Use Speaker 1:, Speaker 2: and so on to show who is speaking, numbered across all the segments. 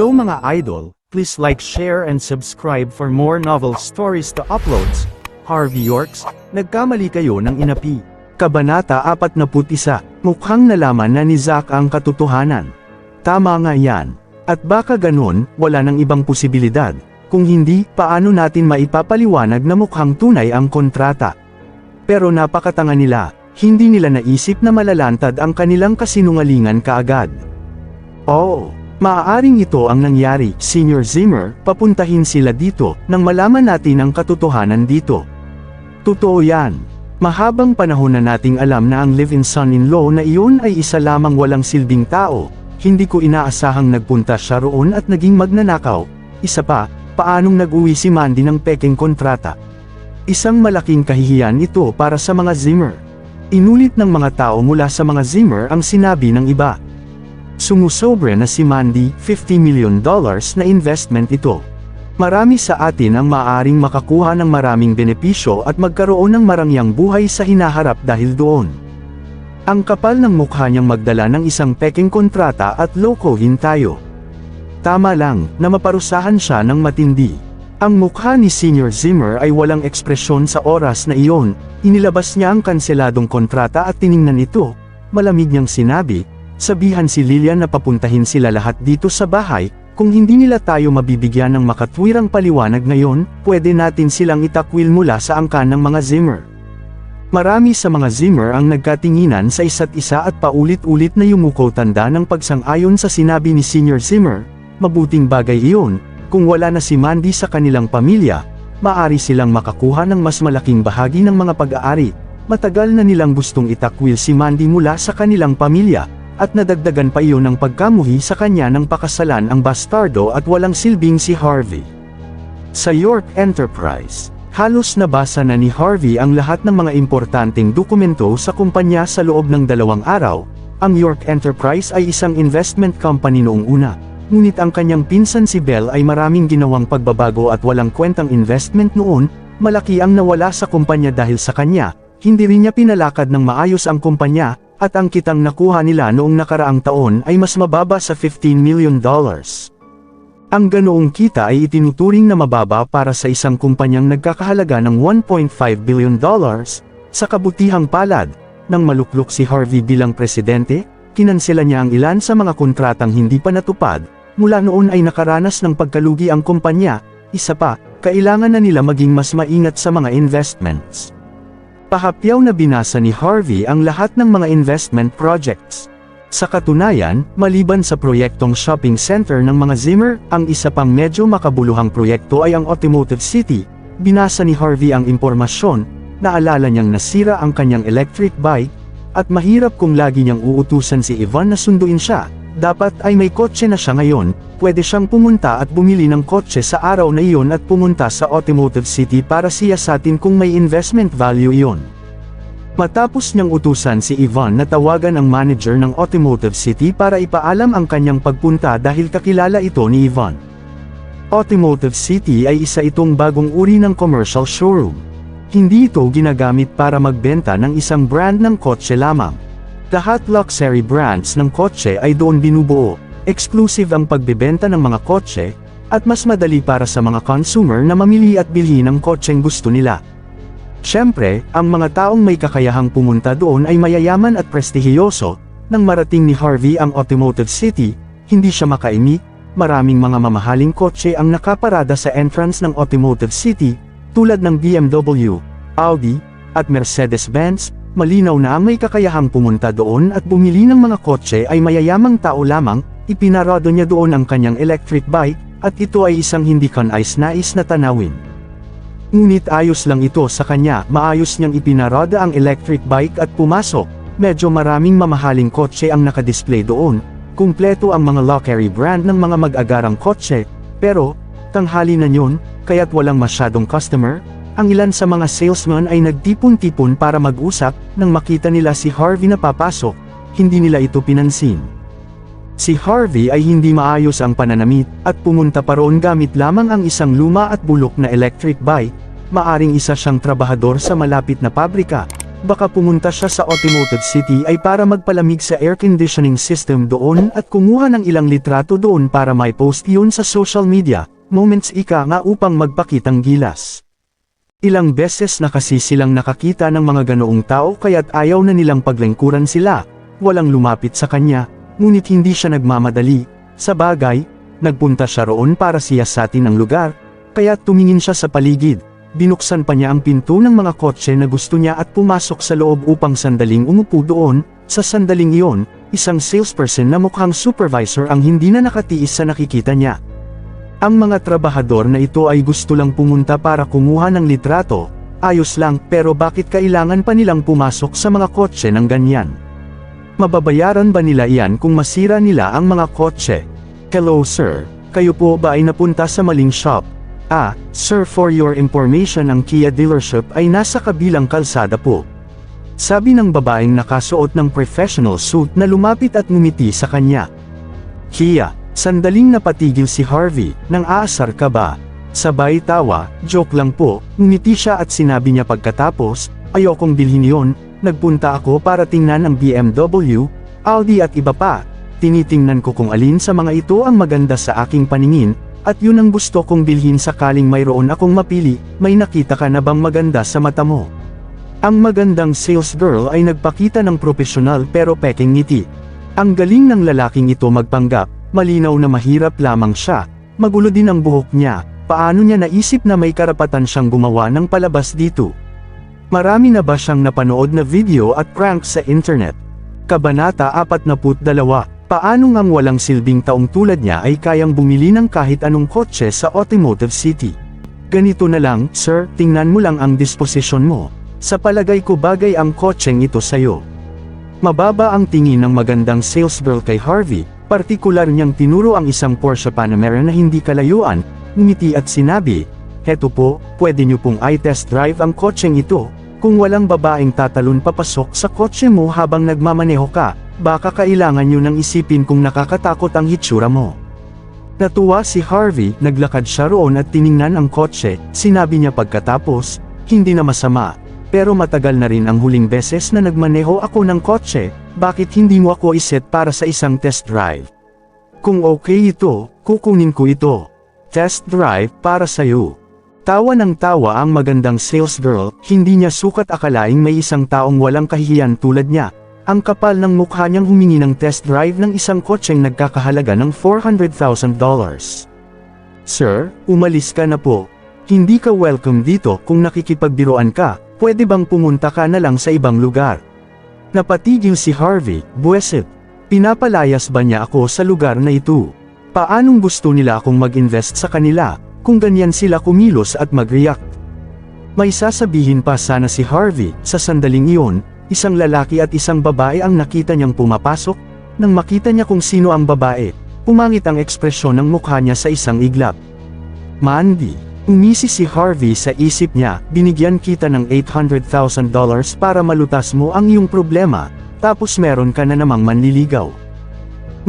Speaker 1: Hello mga idol, please like, share and subscribe for more novel stories to uploads. Harvey Yorks, nagkamali kayo ng inapi. Kabanata 41, mukhang nalaman na ni Zack ang katotohanan. Tama nga yan. At baka ganun, wala nang ibang posibilidad. Kung hindi, paano natin maipapaliwanag na mukhang tunay ang kontrata? Pero napakatanga nila, hindi nila naisip na malalantad ang kanilang kasinungalingan kaagad. Oo. Maaaring ito ang nangyari, Senior Zimmer, papuntahin sila dito, nang malaman natin ang katotohanan dito. Totoo yan. Mahabang panahon na nating alam na ang live-in son-in-law na iyon ay isa lamang walang silbing tao, hindi ko inaasahang nagpunta siya roon at naging magnanakaw. Isa pa, paanong nag-uwi si Mandy ng pekeng kontrata? Isang malaking kahihiyan ito para sa mga Zimmer. Inulit ng mga tao mula sa mga Zimmer ang sinabi ng iba. Sumusobra na si Mandy, $50 million na investment ito. Marami sa atin ang maaaring makakuha ng maraming benepisyo at magkaroon ng marangyang buhay sa hinaharap dahil doon. Ang kapal ng mukha niyang magdala ng isang pekeng kontrata at lokohin tayo. Tama lang, na maparusahan siya ng matindi. Ang mukha ni Senior Zimmer ay walang ekspresyon sa oras na iyon, inilabas niya ang kanseladong kontrata at tiningnan ito, malamig niyang sinabi, sabihan si Lillian na papuntahin sila lahat dito sa bahay, kung hindi nila tayo mabibigyan ng makatwirang paliwanag ngayon, pwede natin silang itakwil mula sa angkan ng mga Zimmer. Marami sa mga Zimmer ang nagkatinginan sa isa't isa at paulit-ulit na yumuko tanda ng pagsang-ayon sa sinabi ni Senior Zimmer, mabuting bagay iyon, kung wala na si Mandy sa kanilang pamilya, maaari silang makakuha ng mas malaking bahagi ng mga pag-aari, matagal na nilang gustong itakwil si Mandy mula sa kanilang pamilya, at nadagdagan pa iyon ng pagkamuhi sa kanya ng pakasalan ang bastardo at walang silbing si Harvey. Sa York Enterprise, halos nabasa na ni Harvey ang lahat ng mga importanteng dokumento sa kumpanya sa loob ng 2 araw. Ang York Enterprise ay isang investment company noong una, ngunit ang kanyang pinsan si Bell ay maraming ginawang pagbabago at walang kwentang investment noon, malaki ang nawala sa kumpanya dahil sa kanya, hindi rin niya pinalakad ng maayos ang kumpanya, at ang kitang nakuha nila noong nakaraang taon ay mas mababa sa $15 million. Ang ganoong kita ay itinuturing na mababa para sa isang kumpanyang nagkakahalaga ng $1.5 billion. Sa kabutihang palad, nang maluklok si Harvey bilang presidente, kinansela niya ang ilan sa mga kontratang hindi pa natupad, mula noon ay nakaranas ng pagkalugi ang kumpanya, isa pa, kailangan na nila maging mas maingat sa mga investments. Pahapyaw na binasa ni Harvey ang lahat ng mga investment projects. Sa katunayan, maliban sa proyektong shopping center ng mga Zimmer, ang isa pang medyo makabuluhang proyekto ay ang Automotive City. Binasa ni Harvey ang impormasyon, naalala niyang nasira ang kanyang electric bike, at mahirap kung lagi niyang uutusan si Yvonne na sunduin siya. Dapat ay may kotse na siya ngayon, pwede siyang pumunta at bumili ng kotse sa araw na iyon at pumunta sa Automotive City para siyasatin kung may investment value iyon. Matapos niyang utusan si Yvonne na tawagan ang manager ng Automotive City para ipaalam ang kanyang pagpunta dahil kakilala ito ni Yvonne. Automotive City ay isa itong bagong uri ng commercial showroom. Hindi ito ginagamit para magbenta ng isang brand ng kotse lamang. Lahat luxury brands ng kotse ay doon binubuo, exclusive ang pagbebenta ng mga kotse, at mas madali para sa mga consumer na mamili at bilhin ang kotseng gusto nila. Siyempre, ang mga taong may kakayahang pumunta doon ay mayayaman at prestihiyoso. Nang marating ni Harvey ang Automotive City, hindi siya makaimik, maraming mga mamahaling kotse ang nakaparada sa entrance ng Automotive City, tulad ng BMW, Audi, at Mercedes-Benz. Malinaw na ang may kakayahang pumunta doon at bumili ng mga kotse ay mayayamang tao lamang, ipinarado niya doon ang kanyang electric bike, at ito ay isang hindi kanais-nais na tanawin. Ngunit ayos lang ito sa kanya, maayos niyang ipinarada ang electric bike at pumasok, medyo maraming mamahaling kotse ang nakadisplay doon, kumpleto ang mga luxury brand ng mga mag-agarang kotse, pero, tanghali na yun, kaya't walang masyadong customer. Ang ilan sa mga salesman ay nagtipon-tipon para mag-usap, nang makita nila si Harvey na papasok, hindi nila ito pinansin. Si Harvey ay hindi maayos ang pananamit, at pumunta pa roon gamit lamang ang isang luma at bulok na electric bike, maaring isa siyang trabahador sa malapit na pabrika, Baka pumunta siya sa Automotive City ay para magpalamig sa air conditioning system doon at kumuha ng ilang litrato doon para may post yun sa social media, moments ika nga upang magpakitang gilas. Ilang beses na kasi silang nakakita ng mga ganoong tao kaya't ayaw na nilang paglingkuran sila, walang lumapit sa kanya, ngunit hindi siya nagmamadali, sa bagay, nagpunta siya roon para siyasatin ang lugar, kaya tumingin siya sa paligid, binuksan pa niya ang pinto ng mga kotse na gusto niya at pumasok sa loob upang sandaling umupo doon, sa sandaling iyon, isang salesperson na mukhang supervisor ang hindi na nakatiis sa nakikita niya. Ang mga trabahador na ito ay gusto lang pumunta para kumuha ng litrato, ayos lang pero bakit kailangan pa nilang pumasok sa mga kotse ng ganyan? Mababayaran ba nila iyan kung masira nila ang mga kotse? Hello sir, kayo po ba ay napunta sa maling shop? Sir, for your information ang Kia dealership ay nasa kabilang kalsada po. Sabi ng babaeng nakasuot ng professional suit na lumapit at ngumiti sa kanya. Kia, sandaling napatigil si Harvey, nang aasar ka ba? Sabay tawa, joke lang po, ngumiti siya at sinabi niya pagkatapos, ayokong bilhin yon, nagpunta ako para tingnan ang BMW, Audi at iba pa. Tinitingnan ko kung alin sa mga ito ang maganda sa aking paningin, at yun ang gusto kong bilhin sakaling mayroon akong mapili, may nakita ka na bang maganda sa mata mo? Ang magandang sales girl ay nagpakita ng profesional pero peking ngiti. Ang galing ng lalaking ito magpanggap, malinaw na mahirap lamang siya, magulo din ang buhok niya, paano niya naisip na may karapatan siyang gumawa ng palabas dito? Marami na ba siyang napanood na video at prank sa internet? Kabanata 42. Paano ngang walang silbing taong tulad niya ay kayang bumili ng kahit anong kotse sa Automotive City? Ganito na lang, sir, tingnan mo lang ang disposisyon mo. Sa palagay ko bagay ang kotseng ito sayo. Mababa ang tingin ng magandang salesgirl kay Harvey, partikular niyang tinuro ang isang Porsche Panamera na hindi kalayuan, ngumiti at sinabi, heto po, pwede niyo pong i-test drive ang kotseng ito, kung walang babaeng tatalon papasok sa kotse mo habang nagmamaneho ka. Baka kailangan nyo nang isipin kung nakakatakot ang hitsura mo. Natuwa si Harvey, naglakad siya roon at tiningnan ang kotse, sinabi niya pagkatapos, hindi na masama, pero matagal na rin ang huling beses na nagmaneho ako ng kotse, bakit hindi mo ako iset para sa isang test drive? Kung okay ito, kukunin ko ito. Test drive para sa'yo. Tawa ng tawa ang magandang sales girl, hindi niya sukat akalaing may isang taong walang kahihiyan tulad niya. Ang kapal ng mukha niyang humingi ng test drive ng isang kotseng nagkakahalaga ng $400,000. Sir, umalis ka na po. Hindi ka welcome dito kung nakikipagbiruan ka, pwede bang pumunta ka na lang sa ibang lugar? Napatigil si Harvey, buwisit. Pinapalayas ba niya ako sa lugar na ito? Paanong gusto nila akong mag-invest sa kanila, kung ganyan sila kumilos at mag-react? May sasabihin pa sana si Harvey, sa sandaling iyon, isang lalaki at isang babae ang nakita niyang pumapasok, nang makita niya kung sino ang babae, pumangit ang ekspresyon ng mukha niya sa isang iglap. Mandy, umisi si Harvey sa isip niya, binigyan kita ng $800,000 para malutas mo ang iyong problema, tapos meron ka na namang manliligaw.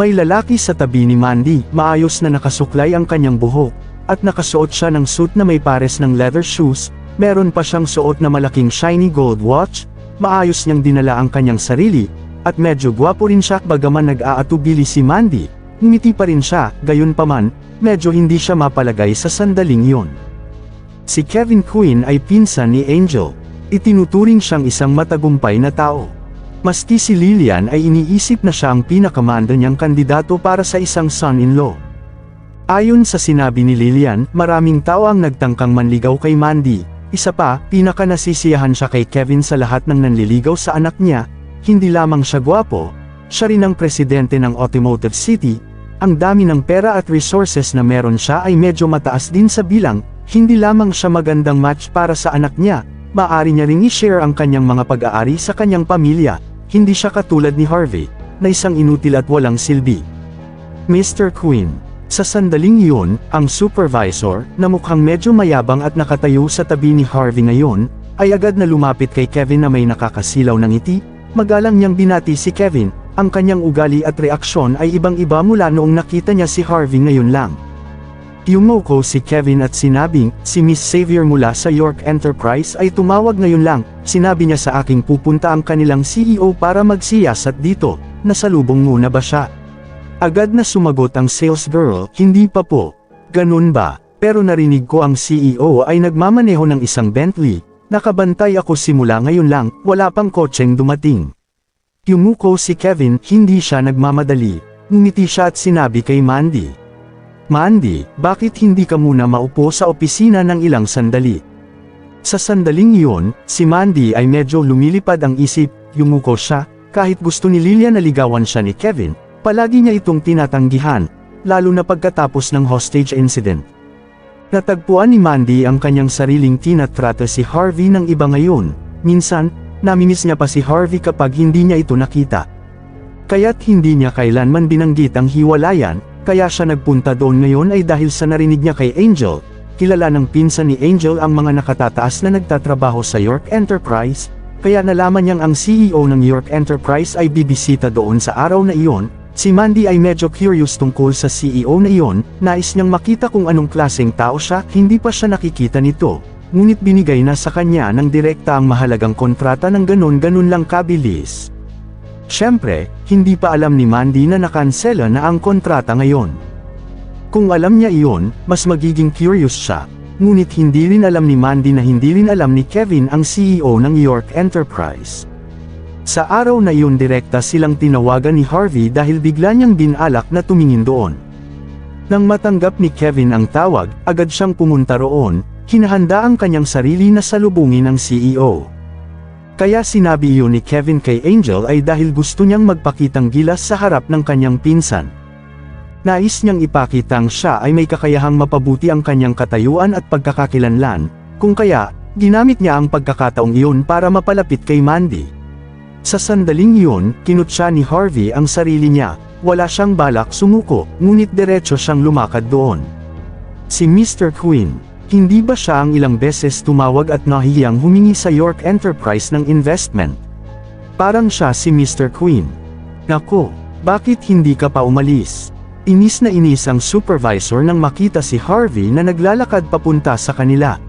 Speaker 1: May lalaki sa tabi ni Mandy, maayos na nakasuklay ang kanyang buhok, at nakasuot siya ng suit na may pares ng leather shoes, meron pa siyang suot na malaking shiny gold watch, maayos niyang dinala ang kanyang sarili, at medyo gwapo rin siya bagaman nag-aatubili si Mandy, ngumiti pa rin siya, gayunpaman, medyo hindi siya mapalagay sa sandaling iyon. Si Kevin Quinn ay pinsan ni Angel, itinuturing siyang isang matagumpay na tao. Maski si Lillian ay iniisip na siya ang pinakamanda niyang kandidato para sa isang son-in-law. Ayon sa sinabi ni Lillian, maraming tao ang nagtangkang manligaw kay Mandy. Isa pa, pinaka-nasisiyahan siya kay Kevin sa lahat ng nanliligaw sa anak niya, hindi lamang siya gwapo, siya rin ang presidente ng Automotive City, ang dami ng pera at resources na meron siya ay medyo mataas din sa bilang, hindi lamang siya magandang match para sa anak niya, maaari niya ring i-share ang kanyang mga pag-aari sa kanyang pamilya, hindi siya katulad ni Harvey, na isang inutil at walang silbi. Mr. Quinn. Sa sandaling iyon, ang supervisor, na mukhang medyo mayabang at nakatayo sa tabi ni Harvey ngayon, ay agad na lumapit kay Kevin na may nakakasilaw ng ngiti, magalang niyang binati si Kevin, ang kanyang ugali at reaksyon ay ibang-iba mula noong nakita niya si Harvey ngayon lang. Yumuko si Kevin at sinabing, si Miss Xavier mula sa York Enterprise ay tumawag ngayon lang, sinabi niya sa aking pupunta ang kanilang CEO para magsiyasat dito, nasalubong muna ba siya? Agad na sumagot ang sales girl, hindi pa po. Ganun ba? Pero narinig ko ang CEO ay nagmamaneho ng isang Bentley, nakabantay ako simula ngayon lang, wala pang kotseng dumating. Yumuko si Kevin, hindi siya nagmamadali, ngumiti siya at sinabi kay Mandy. Mandy, bakit hindi ka muna maupo sa opisina ng ilang sandali? Sa sandaling iyon, si Mandy ay medyo lumilipad ang isip, yumuko siya, kahit gusto ni Lilia na ligawan siya ni Kevin, palagi niya itong tinatanggihan, lalo na pagkatapos ng hostage incident. Natagpuan ni Mandy ang kanyang sariling tinatrato si Harvey ng iba ngayon, minsan, namimiss niya pa si Harvey kapag hindi niya ito nakita. Kaya't hindi niya kailanman binanggit ang hiwalayan, kaya siya nagpunta doon ngayon ay dahil sa narinig niya kay Angel, kilala ng pinsan ni Angel ang mga nakatataas na nagtatrabaho sa York Enterprise, kaya nalaman niyang ang CEO ng York Enterprise ay bibisita doon sa araw na iyon. Si Mandy ay medyo curious tungkol sa CEO na iyon, nais niyang makita kung anong klaseng tao siya, hindi pa siya nakikita nito, ngunit binigay na sa kanya ng direkta ang mahalagang kontrata ng ganun-ganun lang kabilis. Siyempre, hindi pa alam ni Mandy na nakansela na ang kontrata ngayon. Kung alam niya iyon, mas magiging curious siya, ngunit hindi rin alam ni Mandy na hindi rin alam ni Kevin ang CEO ng York Enterprise. Sa araw na iyon direkta silang tinawagan ni Harvey dahil bigla niyang binalak na tumingin doon. Nang matanggap ni Kevin ang tawag, agad siyang pumunta roon, hinahanda ang kanyang sarili na salubungin ng CEO. Kaya sinabi iyon ni Kevin kay Angel ay dahil gusto niyang magpakitang gilas sa harap ng kanyang pinsan. Nais niyang ipakitang siya ay may kakayahang mapabuti ang kanyang katayuan at pagkakakilanlan, kung kaya, ginamit niya ang pagkakataong iyon para mapalapit kay Mandy. Sa sandaling iyon, kinutya ni Harvey ang sarili niya, wala siyang balak sumuko, ngunit diretso siyang lumakad doon. Si Mr. Quinn. Hindi ba siya ang ilang beses tumawag at nahihiyang humingi sa York Enterprise ng investment? Parang siya si Mr. Quinn. Nako, bakit hindi ka pa umalis? Inis na inis ang supervisor nang makita si Harvey na naglalakad papunta sa kanila.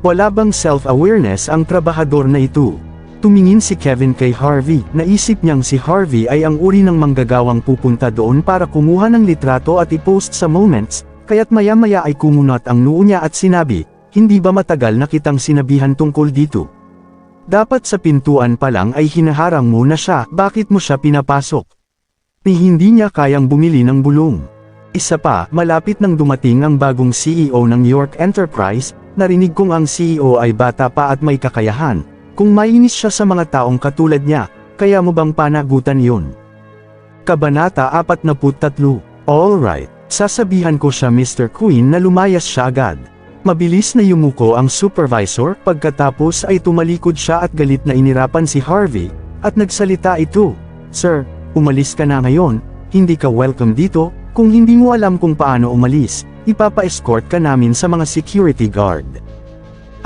Speaker 1: Wala bang self-awareness ang trabahador na ito? Tumingin si Kevin kay Harvey, naisip niyang si Harvey ay ang uri ng manggagawang pupunta doon para kumuha ng litrato at i-post sa Moments, kaya't maya-maya ay kumunot ang noo niya at sinabi, hindi ba matagal na kitang sinabihan tungkol dito? Dapat sa pintuan pa lang ay hinaharang mo na siya, bakit mo siya pinapasok? Ni hindi niya kayang bumili ng bulong. Isa pa, malapit nang dumating ang bagong CEO ng York Enterprise, narinig kong ang CEO ay bata pa at may kakayahan, kung mainis siya sa mga taong katulad niya, kaya mo bang panagutan yun? Kabanata 43. Alright. Sasabihan ko siya Mr. Quinn na lumayas siya agad. Mabilis na yumuko ang supervisor, pagkatapos ay tumalikod siya at galit na inirapan si Harvey, at nagsalita ito, Sir, umalis ka na ngayon, hindi ka welcome dito, kung hindi mo alam kung paano umalis, ipapa-escort ka namin sa mga security guard.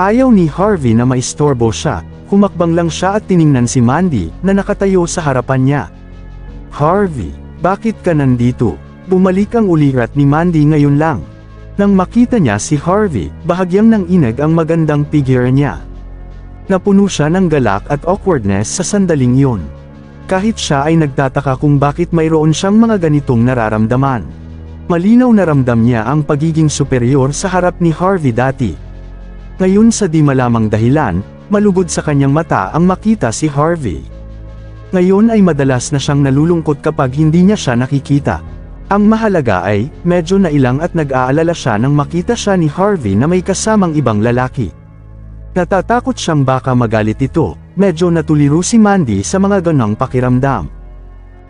Speaker 1: Ayaw ni Harvey na maistorbo siya, humakbang lang siya at tiningnan si Mandy na nakatayo sa harapan niya. Harvey, bakit ka nandito? Bumalik ang ulirat ni Mandy ngayon lang. Nang makita niya si Harvey, bahagyang nang inag ang magandang figure niya. Napuno siya ng galak at awkwardness sa sandaling iyon. Kahit siya ay nagtataka kung bakit mayroon siyang mga ganitong nararamdaman. Malinaw na ramdam niya ang pagiging superior sa harap ni Harvey dati. Ngayon sa di malamang dahilan, malugod sa kanyang mata ang makita si Harvey. Ngayon ay madalas na siyang nalulungkot kapag hindi niya siya nakikita. Ang mahalaga ay, medyo nailang at nag-aalala siya nang makita siya ni Harvey na may kasamang ibang lalaki. Natatakot siyang baka magalit ito, medyo natuliro si Mandy sa mga ganong pakiramdam.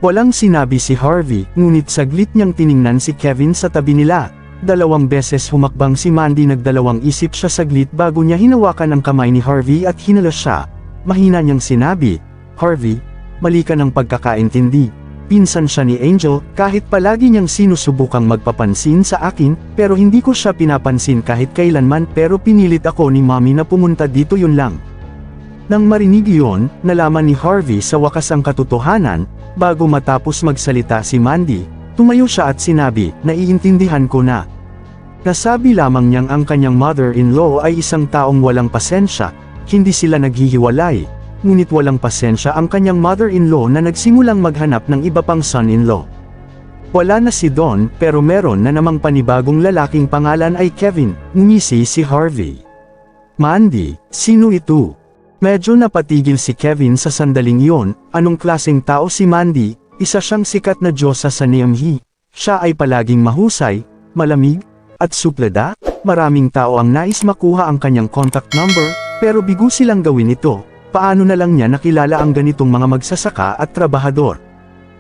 Speaker 1: Walang sinabi si Harvey, ngunit saglit niyang tiningnan si Kevin sa tabi nila. 2 beses humakbang si Mandy, nagdalawang isip siya saglit bago niya hinawakan ang kamay ni Harvey at hinala siya. Mahina niyang sinabi, Harvey, mali ka ng pagkakaintindi. Pinsan siya ni Angel, kahit palagi niyang sinusubukang magpapansin sa akin, pero hindi ko siya pinapansin kahit kailanman, pero pinilit ako ni Mommy na pumunta dito, yun lang. Nang marinig iyon, nalaman ni Harvey sa wakas ang katotohanan. Bago matapos magsalita si Mandy, tumayo siya at sinabi, naiintindihan ko na. Nasabi lamang niyang ang kanyang mother-in-law ay isang taong walang pasensya, hindi sila naghihiwalay, ngunit walang pasensya ang kanyang mother-in-law na nagsimulang maghanap ng iba pang son-in-law. Wala na si Don pero meron na namang panibagong lalaking pangalan ay Kevin, ngumisi si Harvey. Mandy, sino ito? Medyo napatigil si Kevin sa sandaling iyon, anong klaseng tao si Mandy? Isa siyang sikat na diyosa sa Neamhi. Siya ay palaging mahusay, malamig, at suplada. Maraming tao ang nais makuha ang kanyang contact number, pero bigo silang gawin ito. Paano na lang niya nakilala ang ganitong mga magsasaka at trabahador?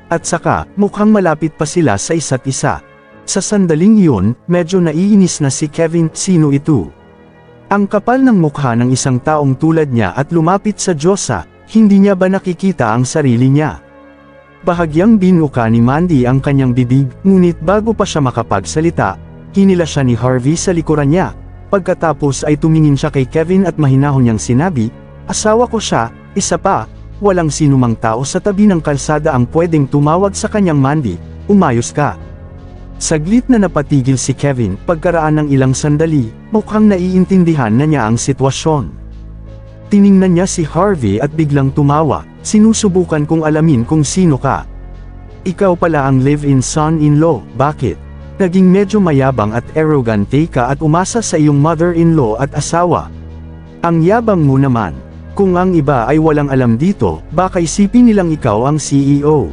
Speaker 1: At saka, mukhang malapit pa sila sa isa't isa. Sa sandaling iyon, medyo naiinis na si Kevin, sino ito? Ang kapal ng mukha ng isang taong tulad niya at lumapit sa diyosa, hindi niya ba nakikita ang sarili niya? Bahagyang binuka ni Mandy ang kanyang bibig, ngunit bago pa siya makapagsalita, hinila siya ni Harvey sa likuran niya. Pagkatapos ay tumingin siya kay Kevin at mahinahon niyang sinabi, asawa ko siya, isa pa. Walang sinumang tao sa tabi ng kalsada ang pwedeng tumawag sa kanyang Mandy, umayos ka. Saglit na napatigil si Kevin, pagkaraan ng ilang sandali, mukhang naiintindihan na niya ang sitwasyon. Tiningnan niya si Harvey at biglang tumawa, sinusubukan kong alamin kung sino ka. Ikaw pala ang live-in son-in-law, bakit? Naging medyo mayabang at arrogante ka at umasa sa iyong mother-in-law at asawa. Ang yabang mo naman. Kung ang iba ay walang alam dito, baka isipin nilang ikaw ang CEO.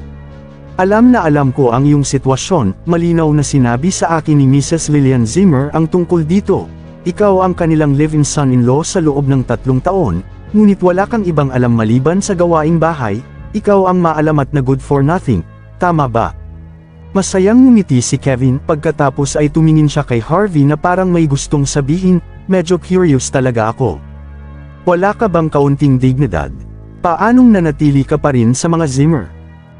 Speaker 1: Alam na alam ko ang iyong sitwasyon, malinaw na sinabi sa akin ni Mrs. Lillian Zimmer ang tungkol dito. Ikaw ang kanilang live-in son-in-law sa loob ng 3 taon, ngunit wala kang ibang alam maliban sa gawaing bahay, ikaw ang maalamat na good for nothing, tama ba? Masayang ngumiti si Kevin, pagkatapos ay tumingin siya kay Harvey na parang may gustong sabihin, medyo curious talaga ako. Wala ka bang kaunting dignidad? Paanong nanatili ka pa rin sa mga Zimmer?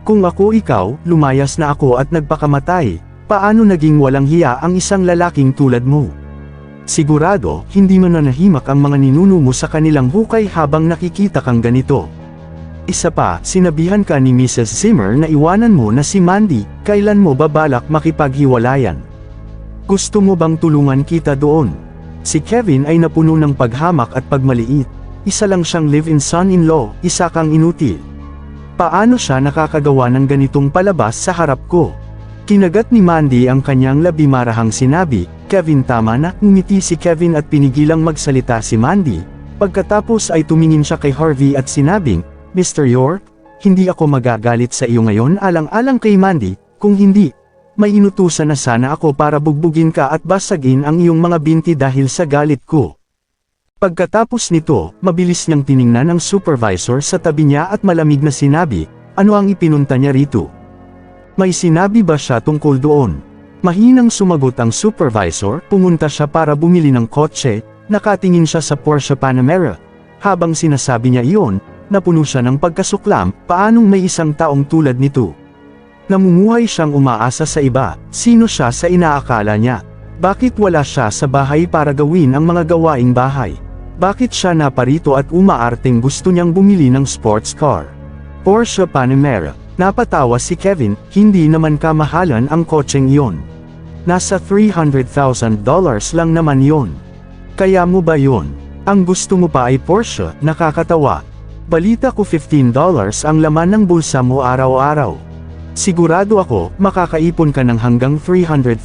Speaker 1: Kung ako ikaw, lumayas na ako at nagpakamatay, paano naging walang hiya ang isang lalaking tulad mo? Sigurado, hindi mo nanahimak ang mga ninuno mo sa kanilang hukay habang nakikita kang ganito. Isa pa, sinabihan ka ni Mrs. Zimmer na iwanan mo na si Mandy, kailan mo ba balak makipaghiwalayan? Gusto mo bang tulungan kita doon? Si Kevin ay napuno ng paghamak at pagmaliit. Isa lang siyang live-in son-in-law, isa kang inutil. Paano siya nakakagawa ng ganitong palabas sa harap ko? Kinagat ni Mandy ang kanyang labi marahang sinabi, Kevin tama na, ngumiti si Kevin at pinigilang magsalita si Mandy. Pagkatapos ay tumingin siya kay Harvey at sinabing, Mr. York, hindi ako magagalit sa iyo ngayon alang-alang kay Mandy, kung hindi, may inutusan na sana ako para bugbugin ka at basagin ang iyong mga binti dahil sa galit ko. Pagkatapos nito, mabilis niyang tiningnan ang supervisor sa tabi niya at malamig na sinabi, ano ang ipinunta niya rito? May sinabi ba siya tungkol doon? Mahinang sumagot ang supervisor, pumunta siya para bumili ng kotse, nakatingin siya sa Porsche Panamera. Habang sinasabi niya iyon, napuno siya ng pagkasuklam, paanong may isang taong tulad nito? Namumuhay siyang umaasa sa iba, sino siya sa inaakala niya? Bakit wala siya sa bahay para gawin ang mga gawaing bahay? Bakit siya naparito at umaarteng gusto niyang bumili ng sports car? Porsche Panamera. Napatawa si Kevin, hindi naman kamahalan ang kotseng iyon. Nasa $300,000 lang naman yon. Kaya mo ba yon? Ang gusto mo pa ay Porsche, nakakatawa. Balita ko $15 ang laman ng bulsa mo araw-araw. Sigurado ako, makakaipon ka ng hanggang $300,000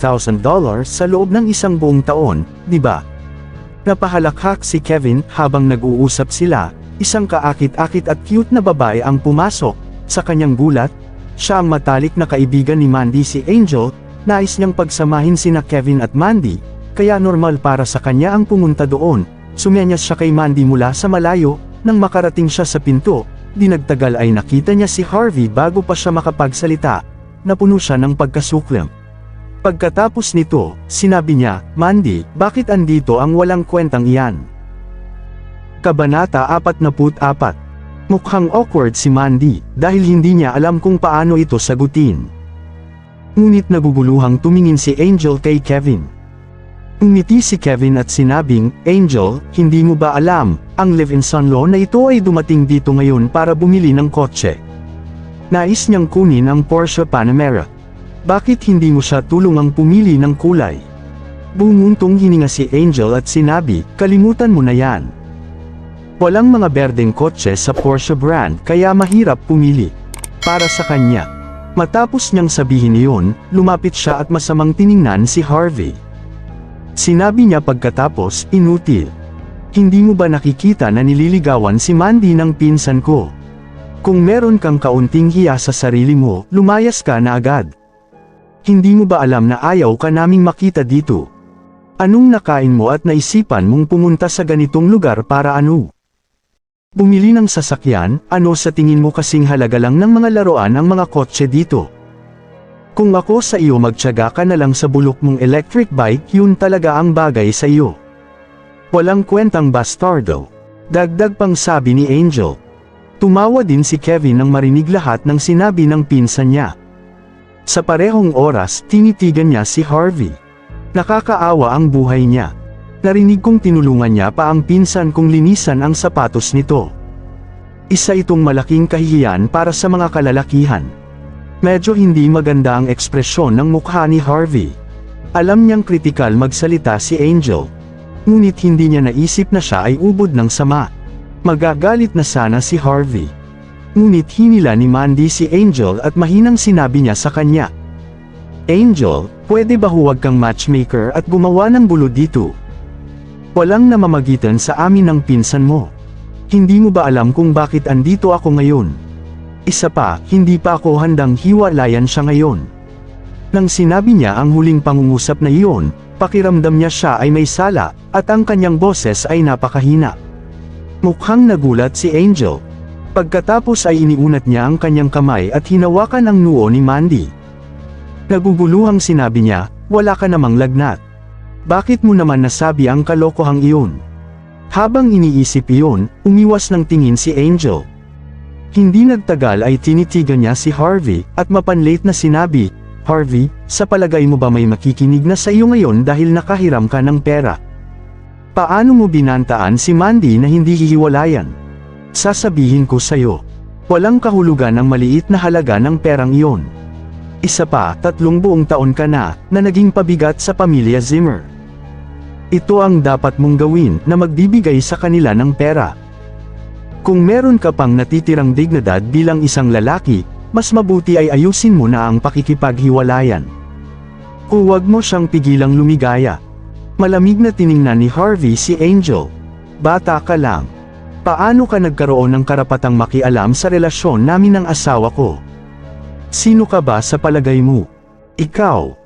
Speaker 1: sa loob ng isang buong taon, di ba? Napahalakhak si Kevin habang nag-uusap sila, isang kaakit-akit at cute na babae ang pumasok. Sa kanyang gulat, siya ang matalik na kaibigan ni Mandy si Angel, nais niyang pagsamahin sina Kevin at Mandy, kaya normal para sa kanya ang pumunta doon. Sumenyas siya kay Mandy mula sa malayo, nang makarating siya sa pinto. Di nagtagal ay nakita niya si Harvey bago pa siya makapagsalita, napuno siya ng pagkasuklam. Pagkatapos nito, sinabi niya, Mandy, bakit andito ang walang kwentang iyan? Kabanata 44. Mukhang awkward si Mandy, dahil hindi niya alam kung paano ito sagutin. Ngunit naguguluhang tumingin si Angel kay Kevin. Umiti si Kevin at sinabing, Angel, hindi mo ba alam, ang live-in son-in-law na ito ay dumating dito ngayon para bumili ng kotse. Nais niyang kunin ang Porsche Panamera. Bakit hindi mo siya tulungang pumili ng kulay? Bumuntong hininga si Angel at sinabi, kalimutan mo na yan. Walang mga berdeng kotse sa Porsche brand kaya mahirap pumili. Para sa kanya. Matapos niyang sabihin iyon, lumapit siya at masamang tiningnan si Harvey. Sinabi niya pagkatapos, inutil. Hindi mo ba nakikita na nililigawan si Mandy ng pinsan ko? Kung meron kang kaunting hiya sa sarili mo, lumayas ka na agad. Hindi mo ba alam na ayaw ka naming makita dito? Anong nakain mo at naisipan mong pumunta sa ganitong lugar para ano? Bumili ng sasakyan, ano sa tingin mo kasing halaga lang ng mga laruan ang mga kotse dito? Kung ako sa iyo magtiyaga ka na lang sa bulok mong electric bike, yun talaga ang bagay sa iyo. Walang kwentang bastardo. Dagdag pang sabi ni Angel. Tumawa din si Kevin nang marinig lahat ng sinabi ng pinsan niya. Sa parehong oras, tinitigan niya si Harvey. Nakakaawa ang buhay niya. Narinig kong tinulungan niya pa ang pinsan kong linisan ang sapatos nito. Isa itong malaking kahihiyan para sa mga kalalakihan. Medyo hindi maganda ang ekspresyon ng mukha ni Harvey. Alam niyang kritikal magsalita si Angel. Ngunit hindi niya naisip na siya ay ubod ng sama. Magagalit na sana si Harvey. Ngunit hinila ni Mandy si Angel at mahinang sinabi niya sa kanya. Angel, pwede ba huwag kang matchmaker at gumawa ng gulo dito? Walang namamagitan sa amin ng pinsan mo. Hindi mo ba alam kung bakit andito ako ngayon? Isa pa, hindi pa ako handang hiwalayan siya ngayon. Nang sinabi niya ang huling pangungusap na iyon, pakiramdam niya siya ay may sala, at ang kanyang boses ay napakahina. Mukhang nagulat si Angel. Pagkatapos ay iniunat niya ang kanyang kamay at hinawakan ang noo ni Mandy. Naguguluhang sinabi niya, wala ka namang lagnat. Bakit mo naman nasabi ang kalokohang iyon? Habang iniisip iyon, umiwas ng tingin si Angel. Hindi nagtagal ay tinitigan niya si Harvey, at mapanlate na sinabi, Harvey, sa palagay mo ba may makikinig na sa iyo ngayon dahil nakahiram ka ng pera? Paano mo binantaan si Mandy na hindi hihiwalayan? Sasabihin ko sa'yo. Walang kahulugan ang maliit na halaga ng perang iyon. Isa pa, 3 buong taon ka na naging pabigat sa pamilya Zimmer. Ito ang dapat mong gawin na magbibigay sa kanila ng pera. Kung meron ka pang natitirang dignidad bilang isang lalaki, mas mabuti ay ayusin mo na ang pakikipaghiwalayan. Huwag mo siyang pigilang lumigaya. Malamig na tiningnan ni Harvey si Angel. Bata ka lang. Paano ka nagkaroon ng karapatang makialam sa relasyon namin ng asawa ko? Sino ka ba sa palagay mo? Ikaw.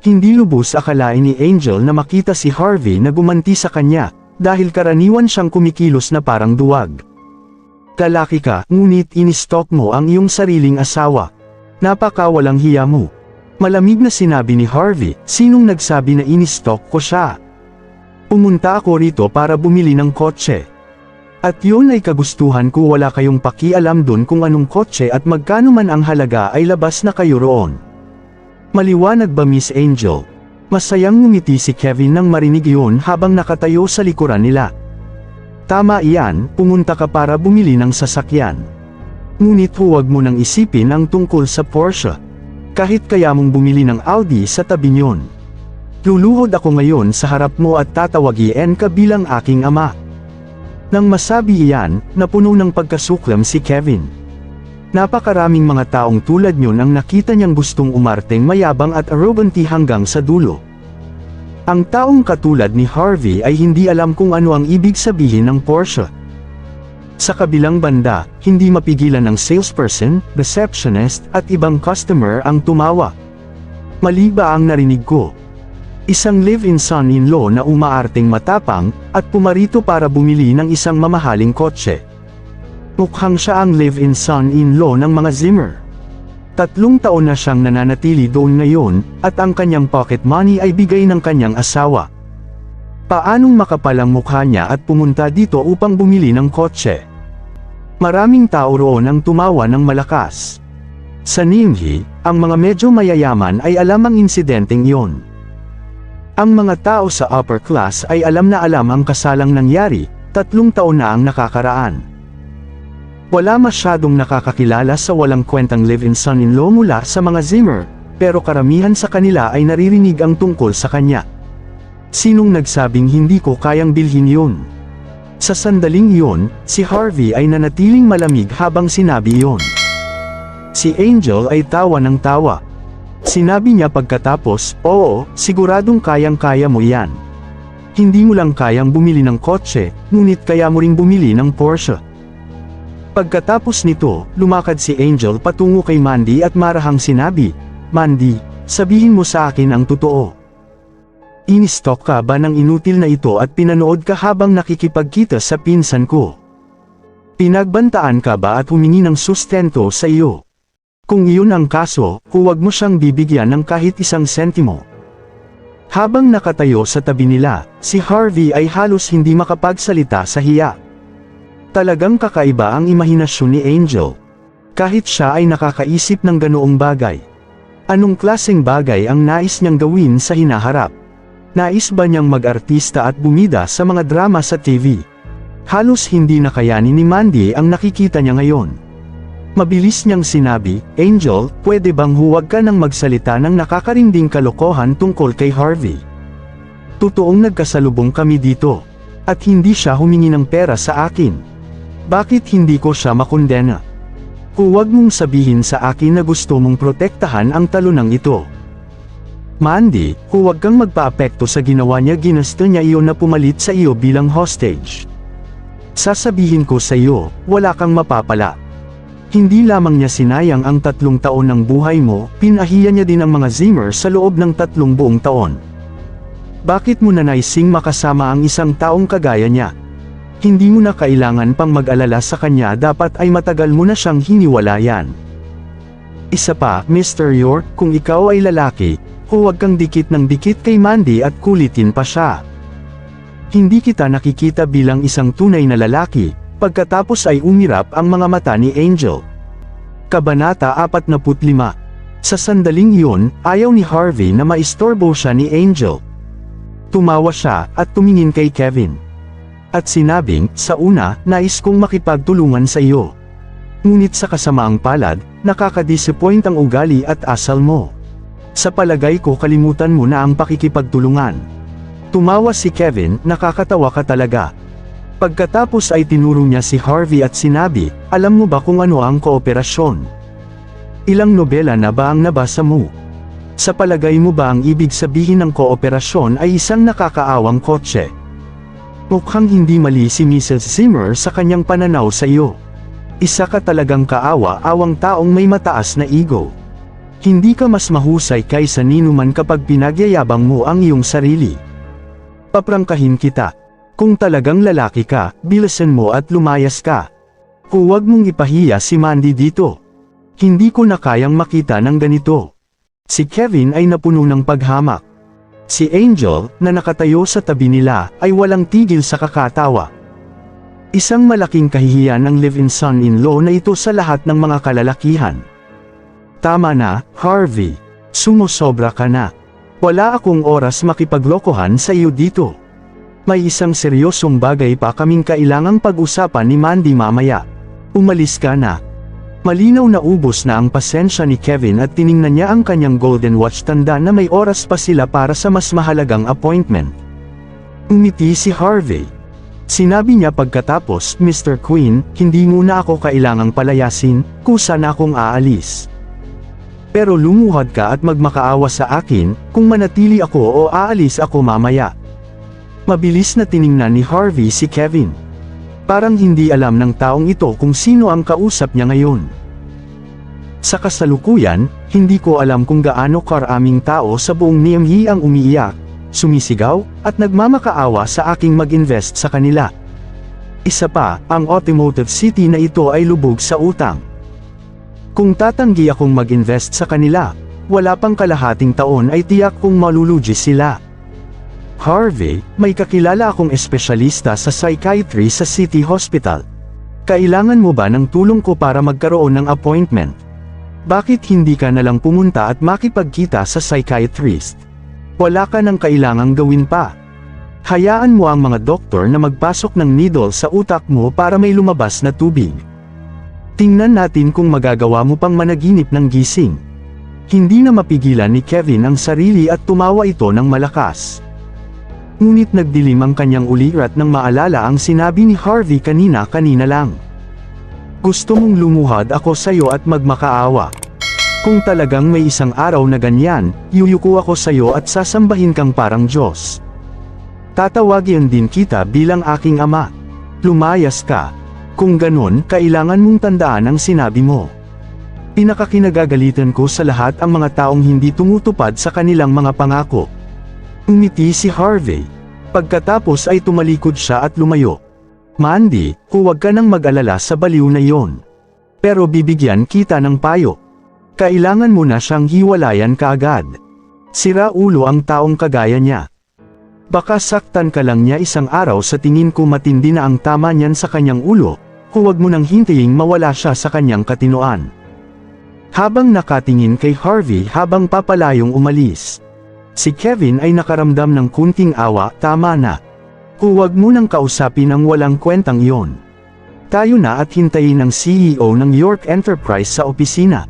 Speaker 1: Hindi lubos akalain ni Angel na makita si Harvey na gumanti sa kanya, dahil karaniwan siyang kumikilos na parang duwag. Lalaki ka, ngunit inistalk mo ang iyong sariling asawa. Napakawalang hiya mo. Malamig na sinabi ni Harvey, sinong nagsabi na inistalk ko siya? Pumunta ako rito para bumili ng kotse. At yun ay kagustuhan ko, wala kayong pakialam dun kung anong kotse at magkano man ang halaga ay labas na kayo roon. Maliwanag ba Miss Angel? Masayang ngumiti si Kevin nang marinig iyon habang nakatayo sa likuran nila. Tama iyan, pumunta ka para bumili ng sasakyan. Ngunit huwag mo nang isipin ang tungkol sa Porsche. Kahit kaya mong bumili ng Audi sa tabi niyon. Luluhod ako ngayon sa harap mo at tatawagin ka bilang aking ama. Nang masabi iyan, napuno ng pagkasuklam si Kevin. Napakaraming mga taong tulad niyon ang nakita niyang gustong umarteng mayabang at arrogante hanggang sa dulo. Ang taong katulad ni Harvey ay hindi alam kung ano ang ibig sabihin ng Porsche. Sa kabilang banda, hindi mapigilan ng salesperson, receptionist, at ibang customer ang tumawa. Mali ba ang narinig ko? Isang live-in son-in-law na umaarteng matapang, at pumarito para bumili ng isang mamahaling kotse. Mukhang siya ang live-in son-in-law ng mga Zimmer. 3 taon na siyang nananatili doon ngayon, at ang kanyang pocket money ay bigay ng kanyang asawa. Paanong makapal ang mukha niya at pumunta dito upang bumili ng kotse? Maraming tao roon ang tumawa ng malakas. Sa Nimhi, ang mga medyo mayayaman ay alam ang insidenteng iyon. Ang mga tao sa upper class ay alam na alam ang kasalang nangyari, 3 taon na ang nakakaraan. Wala masyadong nakakakilala sa walang kwentang live-in son-in-law mula sa mga Zimmer, pero karamihan sa kanila ay naririnig ang tungkol sa kanya. Sinong nagsabing hindi ko kayang bilhin yun? Sa sandaling iyon, si Harvey ay nanatiling malamig habang sinabi iyon. Si Angel ay tawa ng tawa. Sinabi niya pagkatapos, oo, siguradong kayang-kaya mo yan. Hindi mo lang kayang bumili ng kotse, ngunit kaya mo ring bumili ng Porsche. Pagkatapos nito, lumakad si Angel patungo kay Mandy at marahang sinabi, Mandy, sabihin mo sa akin ang totoo. Inistalk ka ba ng inutil na ito at pinanood ka habang nakikipagkita sa pinsan ko? Pinagbantaan ka ba at humingi ng sustento sa iyo? Kung iyon ang kaso, huwag mo siyang bibigyan ng kahit isang sentimo. Habang nakatayo sa tabi nila, si Harvey ay halos hindi makapagsalita sa hiya. Talagang kakaiba ang imahinasyon ni Angel. Kahit siya ay nakakaisip ng ganoong bagay. Anong klaseng bagay ang nais niyang gawin sa hinaharap? Nais ba niyang mag-artista at bumida sa mga drama sa TV? Halos hindi na kayanin ni Mandy ang nakikita niya ngayon. Mabilis niyang sinabi, Angel, pwede bang huwag ka nang magsalita ng nakakarinding kalokohan tungkol kay Harvey? Totoong nagkasalubong kami dito. At hindi siya humingi ng pera sa akin. Bakit hindi ko siya makondena? Huwag mong sabihin sa akin na gusto mong protektahan ang talunang ito. Mandy, huwag kang magpaapekto sa ginawa niya, ginusto niya iyon na pumalit sa iyo bilang hostage. Sasabihin ko sa iyo, wala kang mapapala. Hindi lamang niya sinayang ang 3 taon ng buhay mo, pinahiya niya din ang mga Zimmer sa loob ng 3 buong taon. Bakit mo nanaising makasama ang isang taong kagaya niya? Hindi mo na kailangan pang mag-alala sa kanya, dapat ay matagal mo na siyang hiniwalayan. Isa pa, Mr. York, kung ikaw ay lalaki, huwag kang dikit ng dikit kay Mandy at kulitin pa siya. Hindi kita nakikita bilang isang tunay na lalaki. Pagkatapos ay umirap ang mga mata ni Angel. Kabanata 45. Sa sandaling iyon, ayaw ni Harvey na maistorbo siya ni Angel. Tumawa siya at tumingin kay Kevin. At sinabing, sa una, nais kong makipagtulungan sa iyo. Ngunit sa kasamaang palad, nakakadisappoint ang ugali at asal mo. Sa palagay ko kalimutan mo na ang pakikipagtulungan. Tumawa si Kevin, nakakatawa ka talaga. Pagkatapos ay tinuro niya si Harvey at sinabi, alam mo ba kung ano ang kooperasyon? Ilang nobela na ba ang nabasa mo? Sa palagay mo ba ang ibig sabihin ng kooperasyon ay isang nakakaawang kotse? Mukhang hindi mali si Mrs. Zimmer sa kanyang pananaw sa iyo. Isa ka talagang kaawa-awang taong may mataas na ego. Hindi ka mas mahusay kaysa ninuman kapag pinagyayabang mo ang iyong sarili. Paprangkahin kita. Kung talagang lalaki ka, bilisan mo at lumayas ka. Huwag mong ipahiya si Mandy dito. Hindi ko na kayang makita ng ganito. Si Kevin ay napuno ng paghamak. Si Angel, na nakatayo sa tabi nila, ay walang tigil sa kakatawa. Isang malaking kahihiyan ang live-in son-in-law na ito sa lahat ng mga kalalakihan. Tama na, Harvey. Sumosobra ka na. Wala akong oras makipaglokohan sa iyo dito. May isang seryosong bagay pa kaming kailangang pag-usapan ni Mandy mamaya. Umalis ka na. Malinaw na ubos na ang pasensya ni Kevin at tiningnan niya ang kanyang golden watch, tanda na may oras pa sila para sa mas mahalagang appointment. Umiti si Harvey. Sinabi niya pagkatapos, Mr. Quinn, hindi muna ako kailangang palayasin, kusa na akong aalis. Pero lumuhad ka at magmakaawa sa akin, kung manatili ako o aalis ako mamaya. Mabilis na tiningnan ni Harvey si Kevin. Parang hindi alam ng taong ito kung sino ang kausap niya ngayon. Sa kasalukuyan, hindi ko alam kung gaano karaming tao sa buong NME ang umiiyak, sumisigaw, at nagmamakaawa sa aking mag-invest sa kanila. Isa pa, ang automotive city na ito ay lubog sa utang. Kung tatanggi akong mag-invest sa kanila, wala pang kalahating taon ay tiyak kong malulugi sila. Harvey, may kakilala akong espesyalista sa psychiatry sa City Hospital. Kailangan mo ba ng tulong ko para magkaroon ng appointment? Bakit hindi ka nalang pumunta at makipagkita sa psychiatrist? Wala ka nang kailangang gawin pa. Hayaan mo ang mga doktor na magpasok ng needle sa utak mo para may lumabas na tubig. Tingnan natin kung magagawa mo pang managinip ng gising. Hindi na mapigilan ni Kevin ang sarili at tumawa ito ng malakas. Ngunit nagdilim ang kanyang ulirat nang maalala ang sinabi ni Harvey kanina lang. Gusto mong lumuhad ako sayo at magmakaawa. Kung talagang may isang araw na ganyan, yuyuko ako sayo at sasambahin kang parang Diyos. Tatawagin din kita bilang aking ama. Lumayas ka. Kung ganon, kailangan mong tandaan ang sinabi mo. Pinakakinagagalitan ko sa lahat ang mga taong hindi tumutupad sa kanilang mga pangako. Umiti si Harvey. Pagkatapos ay tumalikod siya at lumayo. Mandy, huwag ka nang mag-alala sa baliw na iyon. Pero bibigyan kita ng payo. Kailangan mo na siyang hiwalayan kaagad. Sira ulo ang taong kagaya niya. Baka saktan ka lang niya isang araw, sa tingin ko matindi na ang tama niyan sa kanyang ulo, huwag mo nang hintayin mawala siya sa kanyang katinoan. Habang nakatingin kay Harvey habang papalayong umalis, si Kevin ay nakaramdam ng kunting awa. Tama na. Huwag mo nang kausapin ang walang kwentang iyon. Tayo na at hintayin ang CEO ng York Enterprise sa opisina.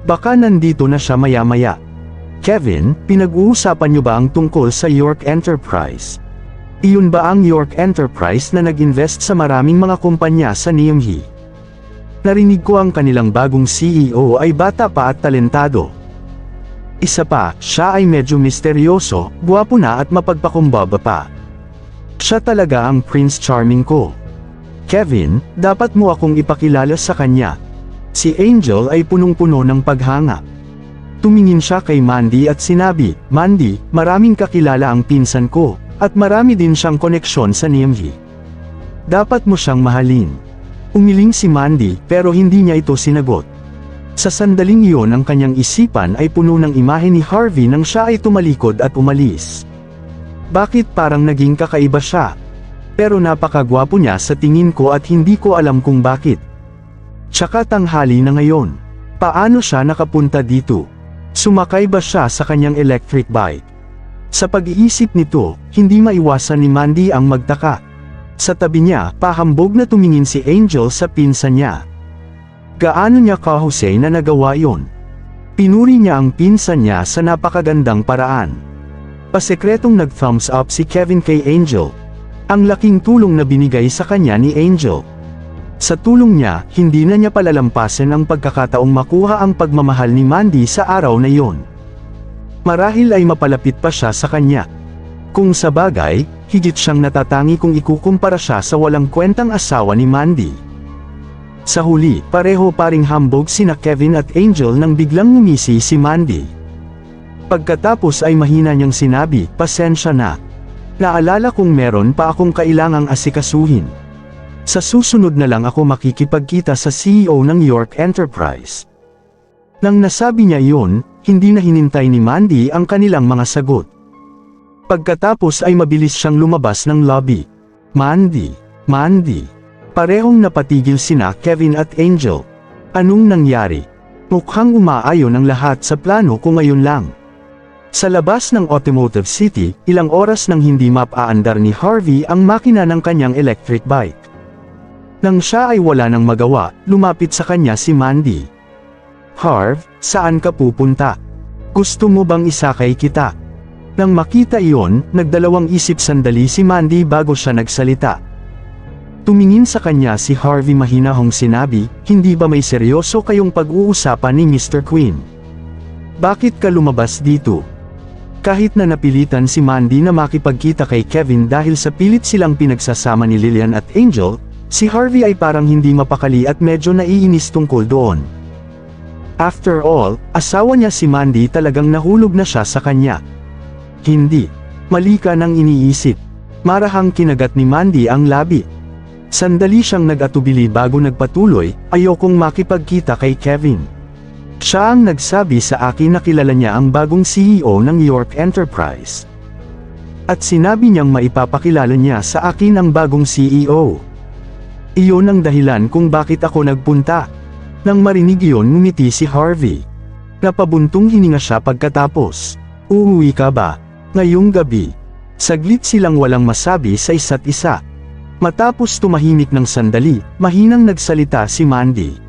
Speaker 1: Baka nandito na siya maya-maya. Kevin, pinag-uusapan niyo ba ang tungkol sa York Enterprise? Iyon ba ang York Enterprise na nag-invest sa maraming mga kumpanya sa Niamey? Narinig ko ang kanilang bagong CEO ay bata pa at talentado. Isa pa, siya ay medyo misteryoso, guwapo na at mapagpakumbaba pa. Siya talaga ang Prince Charming ko. Kevin, dapat mo akong ipakilala sa kanya. Si Angel ay punong-puno ng paghanga. Tumingin siya kay Mandy at sinabi, Mandy, maraming kakilala ang pinsan ko, at marami din siyang koneksyon sa Niamey. Dapat mo siyang mahalin. Umiling si Mandy, pero hindi niya ito sinagot. Sa sandaling iyon ang kanyang isipan ay puno ng imahe ni Harvey nang siya ay tumalikod at umalis. Bakit parang naging kakaiba siya? Pero napakagwapo niya sa tingin ko at hindi ko alam kung bakit. Tsaka tanghali na ngayon. Paano siya nakapunta dito? Sumakay ba siya sa kanyang electric bike? Sa pag-iisip nito, hindi maiwasan ni Mandy ang magtaka. Sa tabi niya, pahambog na tumingin si Angel sa pinsan niya. Gaano niya kahusay na nagawa yon? Pinuri niya ang pinsan niya sa napakagandang paraan. Pasekretong nag-thumbs up si Kevin kay Angel. Ang laking tulong na binigay sa kanya ni Angel. Sa tulong niya, hindi na niya palalampasin ang pagkakataong makuha ang pagmamahal ni Mandy sa araw na yon. Marahil ay mapalapit pa siya sa kanya. Kung sa bagay, higit siyang natatangi kung ikukumpara siya sa walang kwentang asawa ni Mandy. Sa huli, pareho paring hambog sina Kevin at Angel nang biglang ngumisi si Mandy. Pagkatapos ay mahina niyang sinabi, pasensya na. Naalala kong meron pa akong kailangang asikasuhin. Sa susunod na lang ako makikipagkita sa CEO ng York Enterprise. Nang nasabi niya iyon, hindi na hinintay ni Mandy ang kanilang mga sagot. Pagkatapos ay mabilis siyang lumabas ng lobby. Mandy. Parehong napatigil sina Kevin at Angel. Anong nangyari? Mukhang umaayon ang lahat sa plano ko ngayon lang. Sa labas ng Automotive City, ilang oras nang hindi mapaandar ni Harvey ang makina ng kanyang electric bike. Nang siya ay wala nang magawa, lumapit sa kanya si Mandy. Harv, saan ka pupunta? Gusto mo bang isakay kita? Nang makita iyon, nagdalawang isip sandali si Mandy bago siya nagsalita. Tumingin sa kanya si Harvey, mahinahong sinabi, hindi ba may seryoso kayong pag-uusapan ni Mr. Quinn? Bakit ka lumabas dito? Kahit na napilitan si Mandy na makipagkita kay Kevin dahil sa pilit silang pinagsasama ni Lillian at Angel, si Harvey ay parang hindi mapakali at medyo naiinis tungkol doon. After all, asawa niya si Mandy, talagang nahulog na siya sa kanya. Hindi. Mali ka nang iniisip. Marahang kinagat ni Mandy ang labi. Sandali siyang nag-atubili bago nagpatuloy, ayokong makipagkita kay Kevin. Siya ang nagsabi sa akin na kilala niya ang bagong CEO ng York Enterprise. At sinabi niyang maipapakilala niya sa akin ang bagong CEO. Iyon ang dahilan kung bakit ako nagpunta. Nang marinig iyon, ngumiti si Harvey. Napabuntong hininga siya pagkatapos. Uuwi ka ba? Ngayong gabi. Saglit silang walang masabi sa isa't isa. Matapos tumahimik ng sandali, mahinang nagsalita si Mandy.